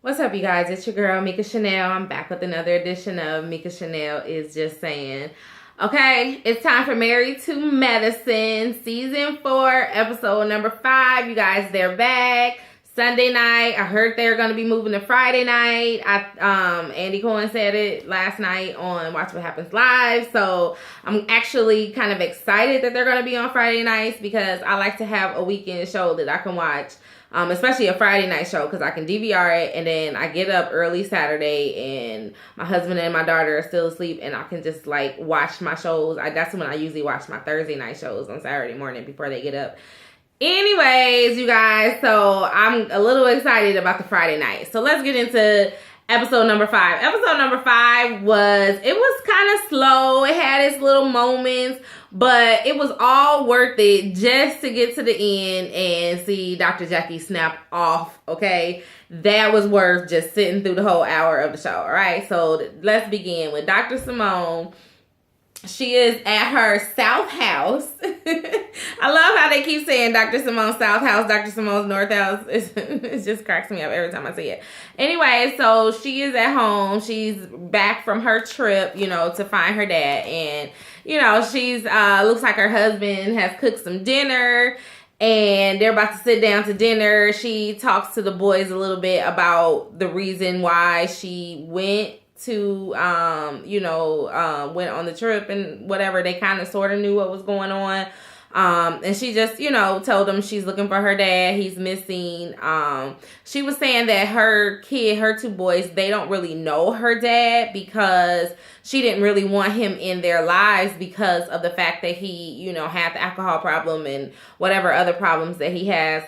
What's up, you guys? It's your girl, Mika Chanel. I'm back with another edition of Mika Chanel is Just Saying. Okay, it's time for Married to Medicine, Season 4, Episode number 5. You guys, they're back. Sunday night. I heard they're going to be moving to Friday night. Andy Cohen said it last night on Watch What Happens Live. So I'm actually kind of excited that they're going to be on Friday nights because I like to have a weekend show that I can watch. Especially a Friday night show because I can DVR it and then I get up early Saturday and my husband and my daughter are still asleep and I can just like watch my shows. That's when I usually watch my Thursday night shows on Saturday morning before they get up. Anyways, you guys, so I'm a little excited about the Friday night. So let's get into episode number 5. Episode number 5 was kind of slow. It had its little moments, but it was all worth it just to get to the end and see Dr. Jackie snap off, okay? That was worth just sitting through the whole hour of the show, all right? So let's begin with Dr. Simone. She is at her South House. I love how they keep saying Dr. Simone's South House, Dr. Simone's North House. It just cracks me up every time I see it. Anyway, so she is at home. She's back from her trip, to find her dad. And, she's looks like her husband has cooked some dinner. And they're about to sit down to dinner. She talks to the boys a little bit about the reason why she went went on the trip and whatever. They kind of sort of knew what was going on. And she just, told them she's looking for her dad. He's missing. She was saying that her 2 boys, they don't really know her dad because she didn't really want him in their lives because of the fact that he, had the alcohol problem and whatever other problems that he has.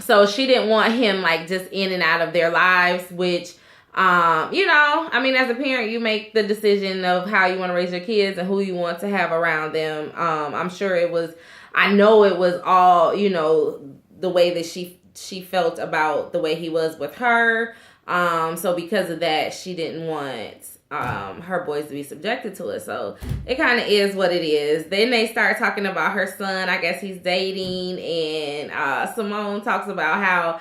So she didn't want him like just in and out of their lives, which as a parent, you make the decision of how you want to raise your kids and who you want to have around them. I know it was all, the way that she felt about the way he was with her. So because of that, she didn't want her boys to be subjected to it. So it kind of is what it is. Then they start talking about her son. I guess he's dating, and Simone talks about how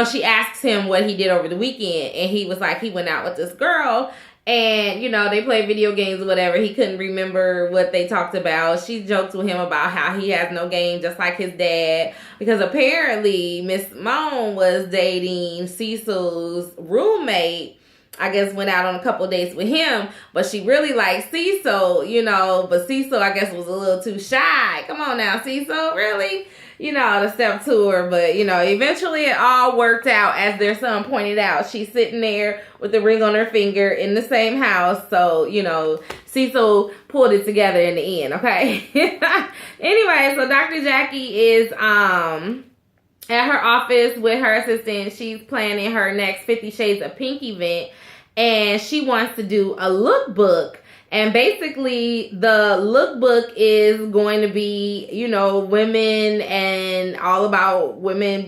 she asks him what he did over the weekend, and he was like, he went out with this girl, and, they played video games or whatever. He couldn't remember what they talked about. She joked with him about how he has no game, just like his dad, because apparently Miss Simone was dating Cecil's roommate. I guess went out on a couple dates with him, but she really liked Cecil, but Cecil, I guess, was a little too shy. Come on now, Cecil, really? To step to her. But, eventually it all worked out, as their son pointed out. She's sitting there with the ring on her finger in the same house. So, Cecil pulled it together in the end, okay? Anyway, so Dr. Jackie is at her office with her assistant. She's planning her next 50 Shades of Pink event, and she wants to do a lookbook. And basically, the lookbook is going to be, women and all about women's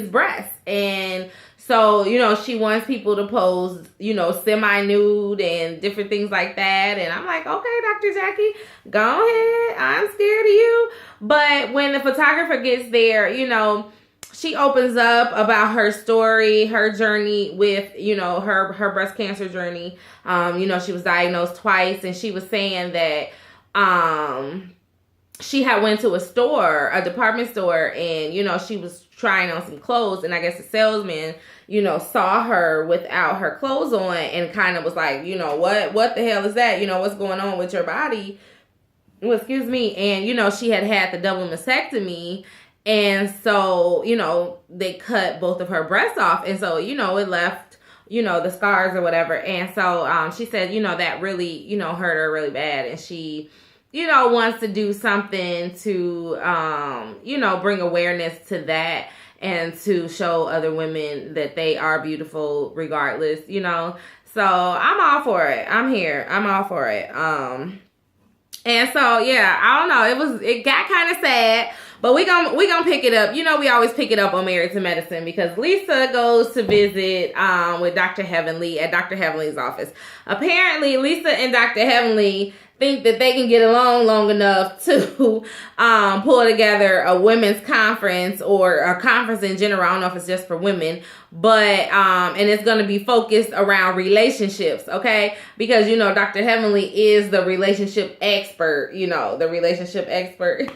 breasts. And so, she wants people to pose, semi-nude and different things like that. And I'm like, okay, Dr. Jackie, go ahead. I'm scared of you. But when the photographer gets there, she opens up about her story, her journey with, her breast cancer journey. She was diagnosed twice, and she was saying that she had went to a department store, and, she was trying on some clothes, and I guess the salesman, saw her without her clothes on and kind of was like, what the hell is that? What's going on with your body? Well, excuse me. And, she had the double mastectomy. And so, they cut both of her breasts off. And so, it left, the scars or whatever. And so she said, that really, hurt her really bad. And she, wants to do something to, bring awareness to that and to show other women that they are beautiful regardless, So I'm all for it. I'm here. I'm all for it. And so, yeah, I don't know. It got kind of sad. But we gonna pick it up. You know, we always pick it up on Married to Medicine because Lisa goes to visit with Dr. Heavenly at Dr. Heavenly's office. Apparently, Lisa and Dr. Heavenly think that they can get along long enough to pull together a women's conference or a conference in general. I don't know if it's just for women, but and it's going to be focused around relationships, okay? Because, you know, Dr. Heavenly is the relationship expert, you know, the relationship expert.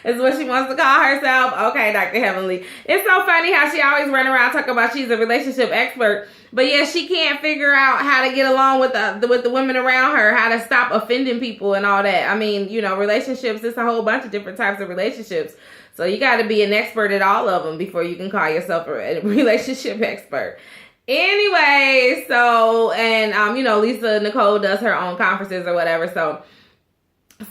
Is what she wants to call herself. Okay, Dr. Heavenly. It's so funny how she always run around talking about she's a relationship expert. But yeah, she can't figure out how to get along with the women around her, how to stop offending people and all that. I mean, you know, relationships, it's a whole bunch of different types of relationships. So you got to be an expert at all of them before you can call yourself a relationship expert. Anyway, so, and, you know, Lisa Nicole does her own conferences or whatever. So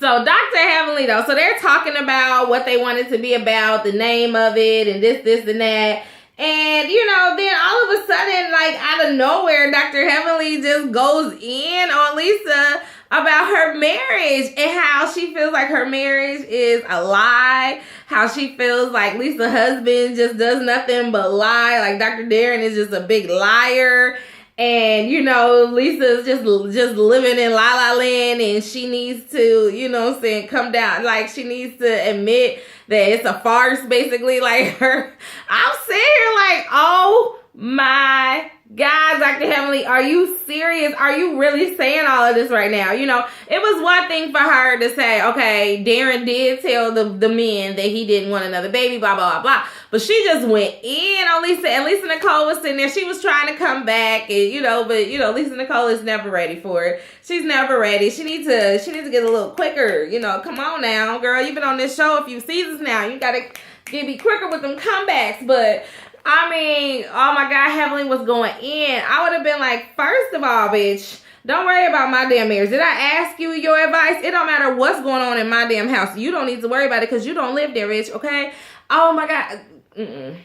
Dr. Heavenly, though, so they're talking about what they want it to be about, the name of it, and this, and that. And, you know, then all of a sudden, like, out of nowhere, Dr. Heavenly just goes in on Lisa about her marriage and how she feels like her marriage is a lie, how she feels like Lisa's husband just does nothing but lie, like Dr. Darren is just a big liar. And, you know, Lisa's just living in La La Land and she needs to, you know what I'm saying, come down. Like, she needs to admit that it's a farce, basically. Like, I'm sitting here like, oh my God, Dr. Heavenly, are you serious? Are you really saying all of this right now? You know, it was one thing for her to say, okay, Darren did tell the men that he didn't want another baby, blah, blah, blah, blah. But she just went in on Lisa, and Lisa Nicole was sitting there. She was trying to come back, and, you know, but, you know, Lisa Nicole is never ready for it. She's never ready. She needs to get a little quicker. You know, come on now, girl. You've been on this show a few seasons now. You got to be quicker with them comebacks. But I mean, oh my God, Heavenly was going in. I would have been like, first of all, bitch, don't worry about my damn marriage. Did I ask you your advice? It don't matter what's going on in my damn house. You don't need to worry about it because you don't live there, bitch, okay? Oh my God.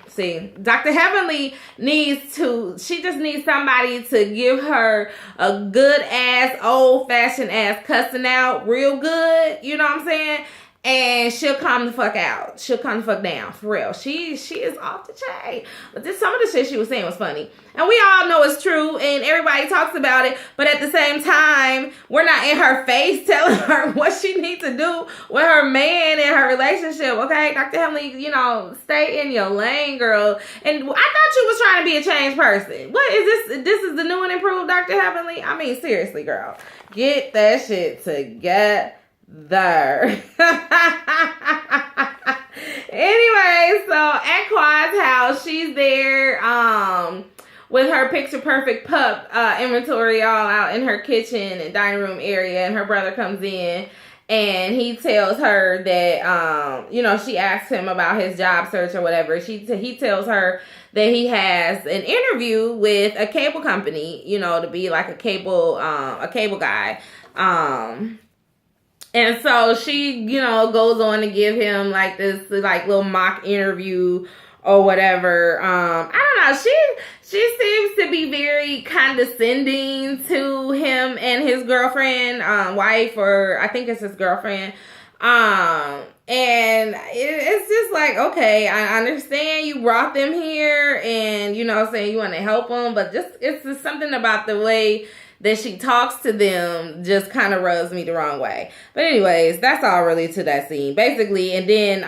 See, Dr. Heavenly she just needs somebody to give her a good ass, old fashioned ass cussing out real good. You know what I'm saying? And she'll calm the fuck out. She'll calm the fuck down. For real. She is off the chain. But some of the shit she was saying was funny. And we all know it's true. And everybody talks about it. But at the same time, we're not in her face telling her what she needs to do with her man and her relationship. Okay? Dr. Heavenly, you know, stay in your lane, girl. And I thought you was trying to be a changed person. What is this? This is the new and improved Dr. Heavenly? I mean, seriously, girl. Get that shit together. Anyway, so at Quad's house, she's there with her picture perfect pup inventory all out in her kitchen and dining room area, and her brother comes in and he tells her that you know, she asks him about his job search or whatever. He tells her that he has an interview with a cable company, you know, to be like a cable guy. And so she, you know, goes on to give him like this like little mock interview or whatever. I don't know. She seems to be very condescending to him and his girlfriend, wife, or I think it's his girlfriend. And it's just like, okay, I understand you brought them here and, you know, saying you want to help them, but it's just something about the way that she talks to them just kind of rubs me the wrong way. But anyways, that's all really to that scene, basically. And then,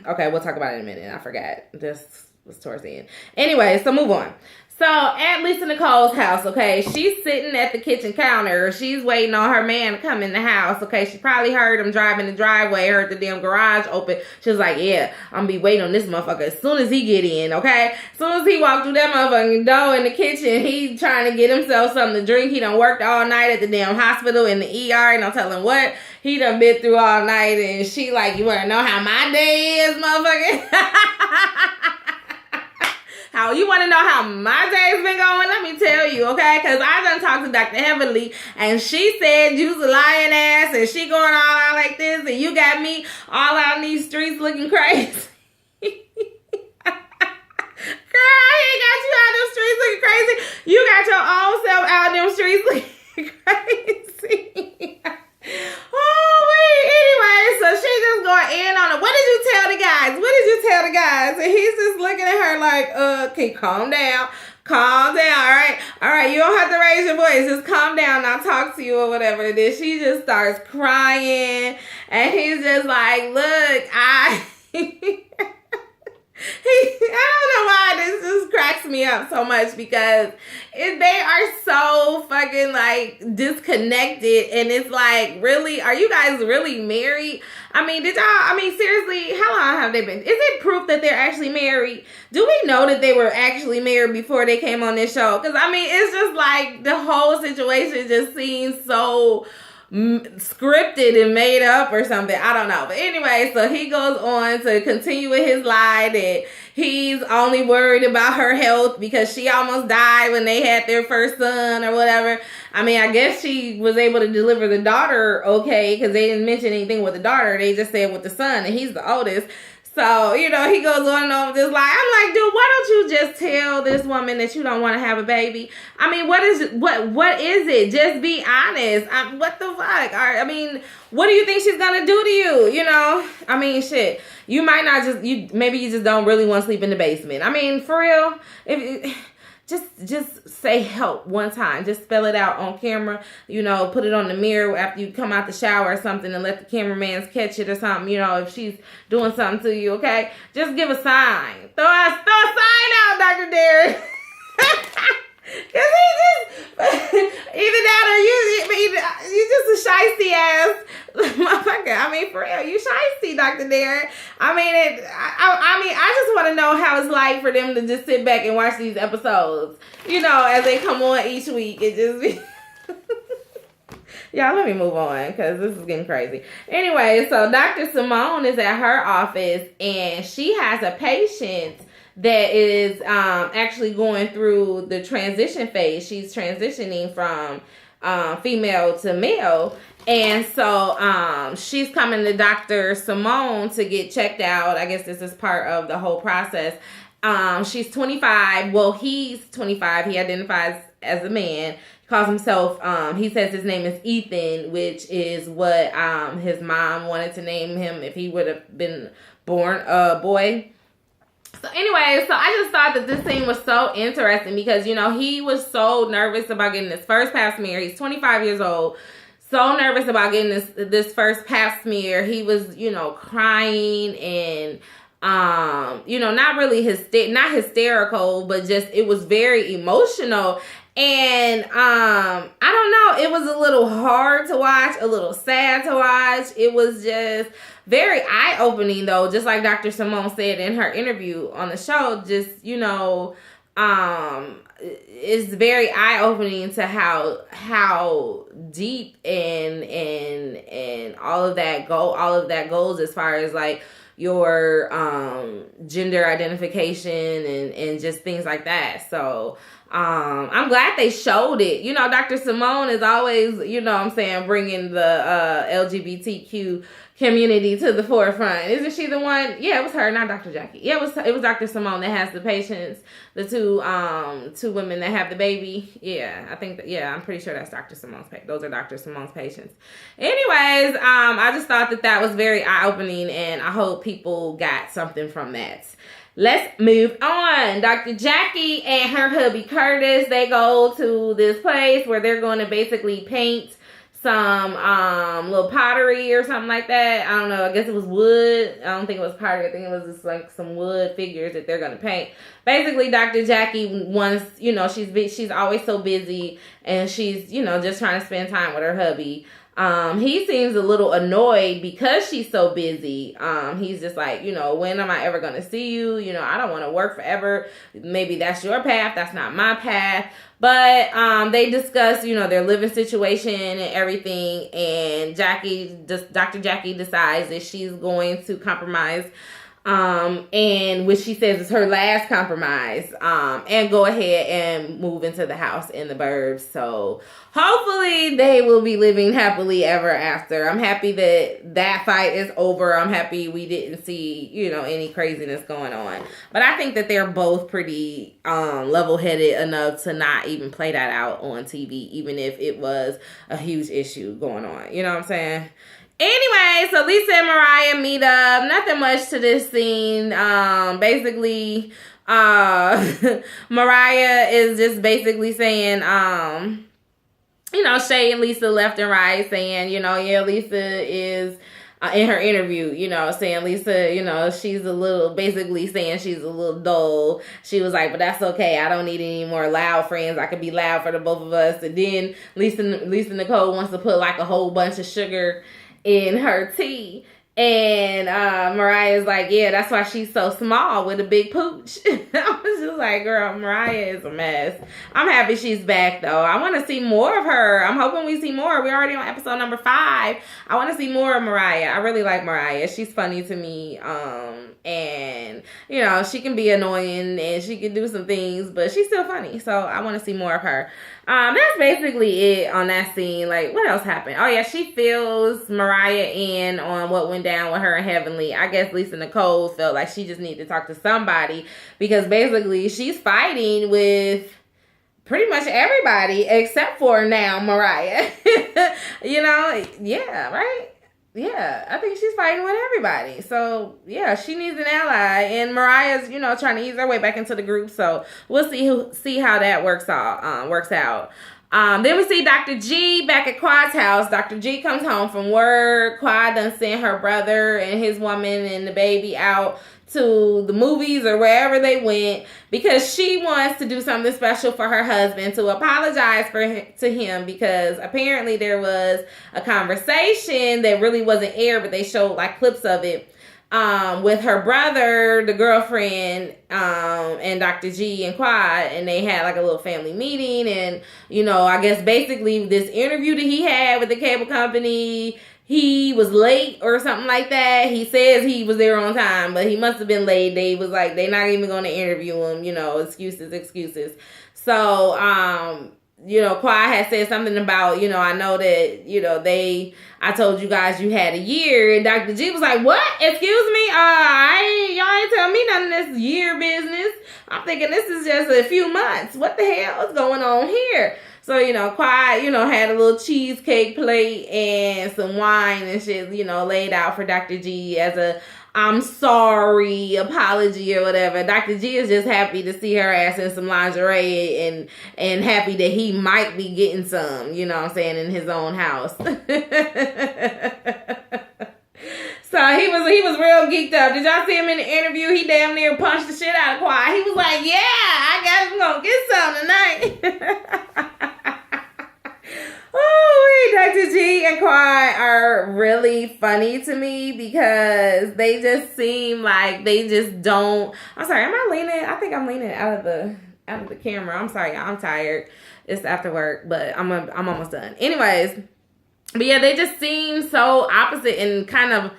okay, we'll talk about it in a minute. I forgot. This was towards the end. Anyway, so move on. So at Lisa Nicole's house, okay, she's sitting at the kitchen counter. She's waiting on her man to come in the house, okay? She probably heard him driving the driveway, heard the damn garage open. She was like, yeah, I'm gonna be waiting on this motherfucker as soon as he get in, okay? As soon as he walked through that motherfucking door in the kitchen, he trying to get himself something to drink. He done worked all night at the damn hospital in the ER, and I'm telling what, he done been through all night, and she like, you wanna know how my day is, motherfucker? How you want to know how my day's been going? Let me tell you, okay? Because I done talked to Dr. Heavenly, and she said you's a lying ass, and she going all out like this, and you got me all out in these streets looking crazy. Girl, he got you out in them streets looking crazy. You got your own self out in them streets looking crazy. Oh, wait. Anyway, so she just going in on it. What did you other guys. And he's just looking at her like, okay, calm down. Calm down, all right? You don't have to raise your voice. Just calm down. I'll talk to you or whatever it is. She just starts crying. And he's just like, look, I don't know why this just cracks me up so much because they are so fucking like disconnected, and it's like, really, are you guys really married? I mean, seriously, how long have they been? Is it proof that they're actually married? Do we know that they were actually married before they came on this show? Because I mean, it's just like the whole situation just seems so scripted and made up or something. I don't know. But anyway, so he goes on to continue with his lie that he's only worried about her health because she almost died when they had their first son or whatever. I mean, I guess she was able to deliver the daughter okay because they didn't mention anything with the daughter. They just said with the son, and he's the oldest. So, he goes on and on with this lie. I'm like, dude, why don't you just tell this woman that you don't want to have a baby? I mean, what is it? Just be honest. What the fuck? I mean, what do you think she's going to do to you? I mean, shit. You might not maybe you just don't really want to sleep in the basement. I mean, for real, just say help one time. Just spell it out on camera. Put it on the mirror after you come out the shower or something and let the cameramans catch it or something. If she's doing something to you, okay? Just give a sign. Throw a sign out, Dr. Derek. Because either that or you just a shiesty ass motherfucker. I mean, for real, you shiesty, Dr. Derek. I mean, I just want to know how it's like for them to just sit back and watch these episodes, as they come on each week. It just be... Y'all, let me move on because this is getting crazy. Anyway, so Dr. Simone is at her office and she has a patient that is actually going through the transition phase. She's transitioning from female to male. And so she's coming to Dr. Simone to get checked out. I guess this is part of the whole process. She's 25. Well, he's 25. He identifies as a man. He calls himself, he says his name is Ethan, which is what his mom wanted to name him if he would have been born a boy. So anyway, so I just thought that this scene was so interesting because, he was so nervous about getting his first pap smear. He's 25 years old. So nervous about getting this first pap smear. He was, crying and, not really not hysterical, but just, it was very emotional. And, I don't know, it was a little hard to watch, a little sad to watch. It was just very eye-opening though, just like Dr. Simone said in her interview on the show, just, it's very eye-opening to how deep and all of that goes as far as like your gender identification and just things like that. So I'm glad they showed it. Dr. Simone is always, bringing the LGBTQ community to the forefront. Isn't she the one? Yeah, it was her, not Dr. Jackie. Yeah, it was Dr. Simone that has the patients, the two women that have the baby. Yeah, I think I'm pretty sure that's Dr. Simone's those are Dr. Simone's patients. Anyways, I just thought that was very eye-opening, and I hope people got something from that. Let's move on. Dr. Jackie and her hubby Curtis, they go to this place where they're going to basically paint some little pottery or something like that. I don't know. I guess it was wood. I don't think it was pottery. I think it was just like some wood figures that they're going to paint. Basically, Dr. Jackie wants, she's always so busy and she's, just trying to spend time with her hubby. He seems a little annoyed because she's so busy. He's just like, when am I ever going to see you? I don't want to work forever. Maybe that's your path. That's not my path. But, they discuss, their living situation and everything. And Dr. Jackie decides that she's going to compromise, and which she says is her last compromise, and go ahead and move into the house in the burbs. So hopefully they will be living happily ever after. I'm happy that fight is over. I'm happy we didn't see, any craziness going on. But I think that they're both pretty level-headed enough to not even play that out on TV, even if it was a huge issue going on. You know what I'm saying? Anyway, so Lisa and Mariah meet up. Nothing much to this scene. Basically, Mariah is just basically saying, shading Lisa left and right, saying, yeah, Lisa is in her interview, saying Lisa, she's basically saying she's a little dull. She was like, but that's okay. I don't need any more loud friends. I could be loud for the both of us. And then Lisa Nicole wants to put like a whole bunch of sugar in her tea. And Mariah's like, yeah, that's why she's so small with a big pooch. I was just like, girl, Mariah is a mess. I'm happy she's back, though. I want to see more of her. I'm hoping we see more. We're already on episode number 5. I want to see more of Mariah. I really like Mariah. She's funny to me. And, she can be annoying and she can do some things, but she's still funny. So I want to see more of her. That's basically it on that scene. Like, what else happened? Oh, yeah, she fills Mariah in on what went down with her and Heavenly. I guess Lisa Nicole felt like she just needed to talk to somebody because basically she's fighting with pretty much everybody except for now Mariah. Yeah, right? Yeah, I think she's fighting with everybody. So, yeah, she needs an ally. And Mariah's, trying to ease her way back into the group. So, we'll see how that works out. Then we see Dr. G back at Quad's house. Dr. G comes home from work. Quad done sent her brother and his woman and the baby out to the movies or wherever they went because she wants to do something special for her husband, to apologize to him because apparently there was a conversation that really wasn't aired, but they showed like clips of it with her brother, the girlfriend, and Dr. G and Quad, and they had like a little family meeting. And I guess basically this interview that he had with the cable company, he was late or something like that. He says he was there on time, but he must have been late. They was like, they're not even going to interview him, excuses. So, Quad had said something about, I know that, I told you guys you had a year. And Dr. G was like, what? Excuse me? Y'all ain't tell me none of this year business. I'm thinking this is just a few months. What the hell is going on here? So, Quad, had a little cheesecake plate and some wine and shit, laid out for Dr. G as a I'm sorry apology or whatever. Dr. G is just happy to see her ass in some lingerie and happy that he might be getting some, in his own house. So he was real geeked up. Did y'all see him in the interview? He damn near punched the shit out of Quad. He was like, yeah, I guess I'm gonna get some tonight. Oh, Dr. G and Quad are really funny to me because they just seem like they just don't. I'm sorry, am I leaning? I think I'm leaning out of the camera. I'm sorry, y'all. I'm tired. It's after work, but I'm almost done. Anyways, but yeah, they just seem so opposite and kind of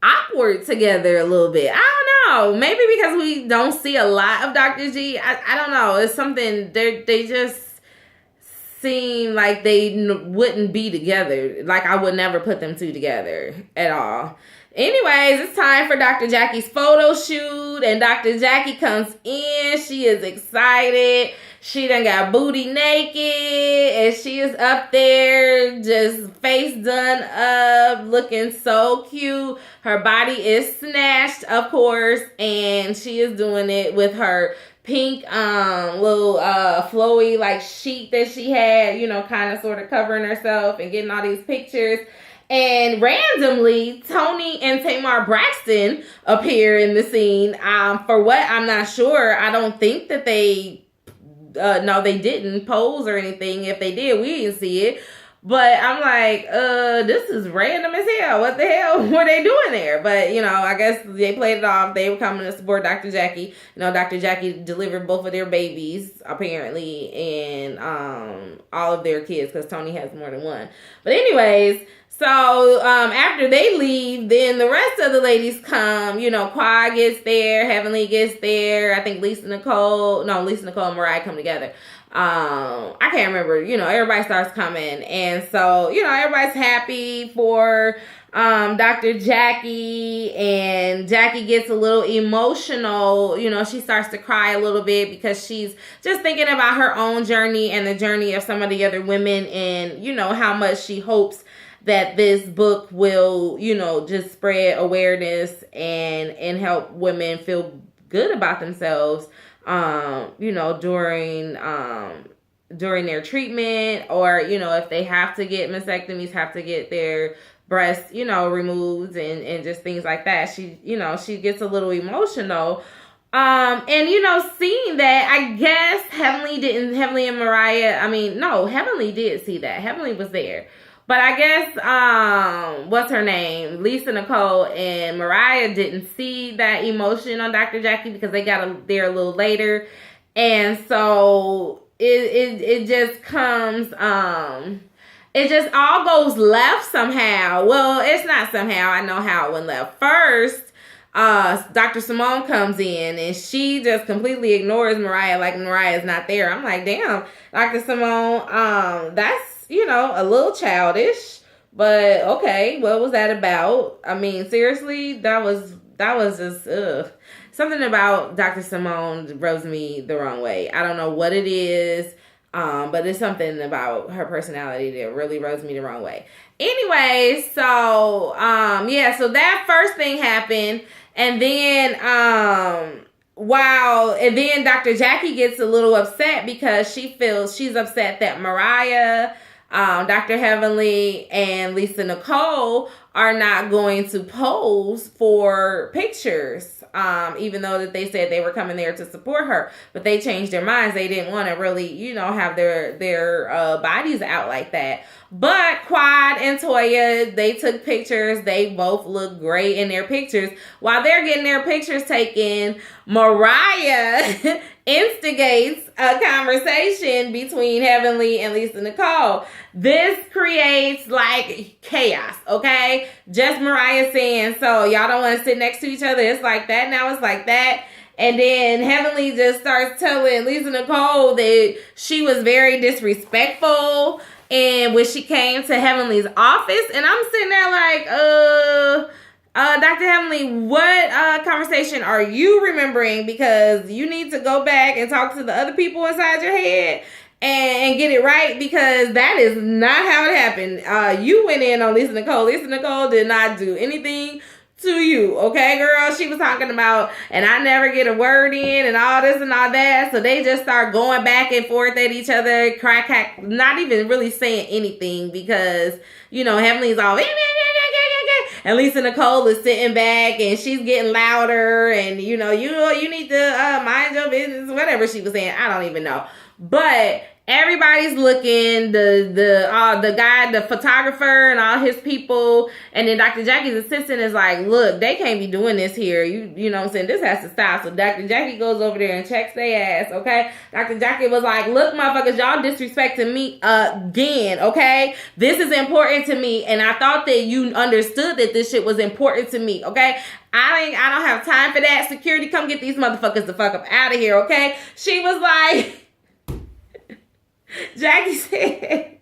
awkward together a little bit. I don't know. Maybe because we don't see a lot of Dr. G. I don't know. It's something they just seem like they wouldn't be together. Like I would never put them two together at all. Anyways, it's time for Dr. Jackie's photo shoot, and Dr. Jackie comes in. She is excited. She done got booty naked, and she is up there just face done up, looking so cute. Her body is snatched, of course, and she is doing it with her pink little flowy like sheet that she had, kind of sort of covering herself and getting all these pictures. And randomly, Toni and Tamar Braxton appear in the scene. For what? I'm not sure. I don't think that they no, they didn't pose or anything. If they did, we didn't see it. But I'm like, this is random as hell. What the hell were they doing there? But, I guess they played it off. They were coming to support Dr. Jackie. Dr. Jackie delivered both of their babies, apparently, and all of their kids, because Toni has more than one. But anyways, so after they leave, then the rest of the ladies come. Quad gets there, Heavenly gets there. I think Lisa Nicole and Mariah come together. I can't remember, everybody starts coming. And so, everybody's happy for Dr. Jackie, and Jackie gets a little emotional. She starts to cry a little bit because she's just thinking about her own journey and the journey of some of the other women, and how much she hopes that this book will, just spread awareness and help women feel good about themselves, during their treatment, or, if they have to get mastectomies, have to get their breasts, removed and just things like that. She gets a little emotional. And seeing that, I guess Heavenly and Mariah, Heavenly did see that. Heavenly was there. But I guess, what's her name? Lisa Nicole and Mariah didn't see that emotion on Dr. Jackie because they got there a little later. And so it just comes, it just all goes left somehow. Well, it's not somehow. I know how it went left. First, Dr. Simone comes in and she just completely ignores Mariah like Mariah's not there. I'm like, damn, Dr. Simone, that's, a little childish, but okay, what was that about? I mean, seriously, that was just, something about Dr. Simone rubs me the wrong way. I don't know what it is, but it's something about her personality that really rubs me the wrong way. Anyway, so, so that first thing happened, and then, and then Dr. Jackie gets a little upset because she's upset that Mariah, Dr. Heavenly, and Lisa Nicole are not going to pose for pictures, even though that they said they were coming there to support her, but they changed their minds. They didn't want to really, have their bodies out like that. But Quad and Toya, they took pictures. They both look great in their pictures. While they're getting their pictures taken, Mariah instigates a conversation between Heavenly and Lisa Nicole. This creates like chaos, okay? Just Mariah saying, so y'all don't want to sit next to each other. It's like that. Now it's like that. And then Heavenly just starts telling Lisa Nicole that she was very disrespectful. And when she came to Heavenly's office, and I'm sitting there like, Dr. Heavenly, what conversation are you remembering? Because you need to go back and talk to the other people inside your head and get it right, because that is not how it happened. You went in on Lisa Nicole. Lisa Nicole did not do anything to you, okay, girl? She was talking about, and I never get a word in and all this and all that. So they just start going back and forth at each other, crack, not even really saying anything because, Heavenly's all, and Lisa Nicole is sitting back and she's getting louder and, you need to mind your business, whatever she was saying. I don't even know. But everybody's looking, the guy, the photographer and all his people, and then Dr. Jackie's assistant is like, look, they can't be doing this here. You know what I'm saying? This has to stop. So Dr. Jackie goes over there and checks their ass, okay? Dr. Jackie was like, look, motherfuckers, y'all disrespecting me again, okay? This is important to me, and I thought that you understood that this shit was important to me, okay? I don't have time for that. Security, come get these motherfuckers the fuck up out of here, okay? She was like... Jackie said,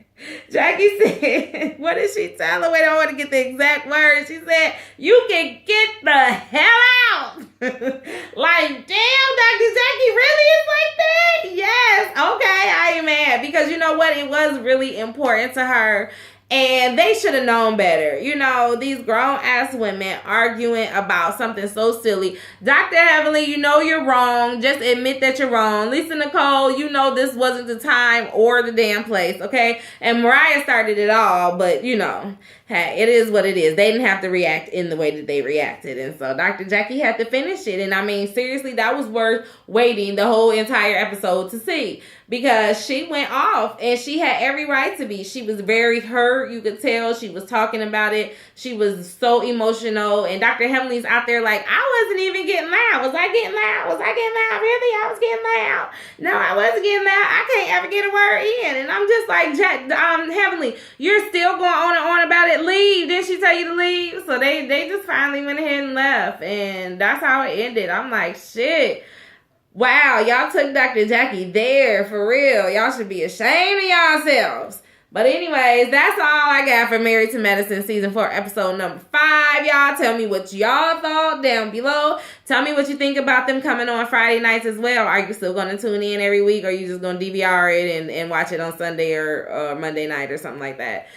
what did she tell her? Wait, I don't want to get the exact words. She said, you can get the hell out. Like, damn, Dr. Jackie really is like that? Yes. Okay, I ain't mad. Because you know what? It was really important to her. And they should have known better. These grown-ass women arguing about something so silly. Dr. Heavenly, you're wrong. Just admit that you're wrong. Lisa Nicole, this wasn't the time or the damn place, okay? And Mariah started it all, but, hey, it is what it is. They didn't have to react in the way that they reacted. And so Dr. Jackie had to finish it. And, seriously, that was worth waiting the whole entire episode to see. Because she went off and she had every right to be. She was very hurt. You could tell she was talking about it. She was so emotional. And Dr. Heavenly's out there like, I wasn't even getting loud. Was I getting loud? Really? I was getting loud. No, I wasn't getting loud. I can't ever get a word in. And I'm just like, Heavenly, you're still going on and on about it. Leave. Didn't she tell you to leave? So they just finally went ahead and left. And that's how it ended. I'm like, shit. Wow, y'all took Dr. Jackie there, for real. Y'all should be ashamed of yourselves. But anyways, that's all I got for Married to Medicine Season 4, Episode number 5. Y'all tell me what y'all thought down below. Tell me what you think about them coming on Friday nights as well. Are you still going to tune in every week, or are you just going to DVR it and watch it on Sunday or Monday night or something like that?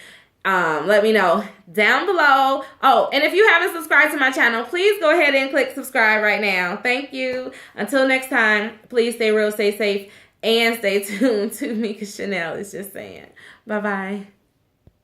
Let me know down below. Oh, and if you haven't subscribed to my channel, please go ahead and click subscribe right now. Thank you. Until next time, please stay real, stay safe, and stay tuned to Mika Chanel is just saying. Bye-bye.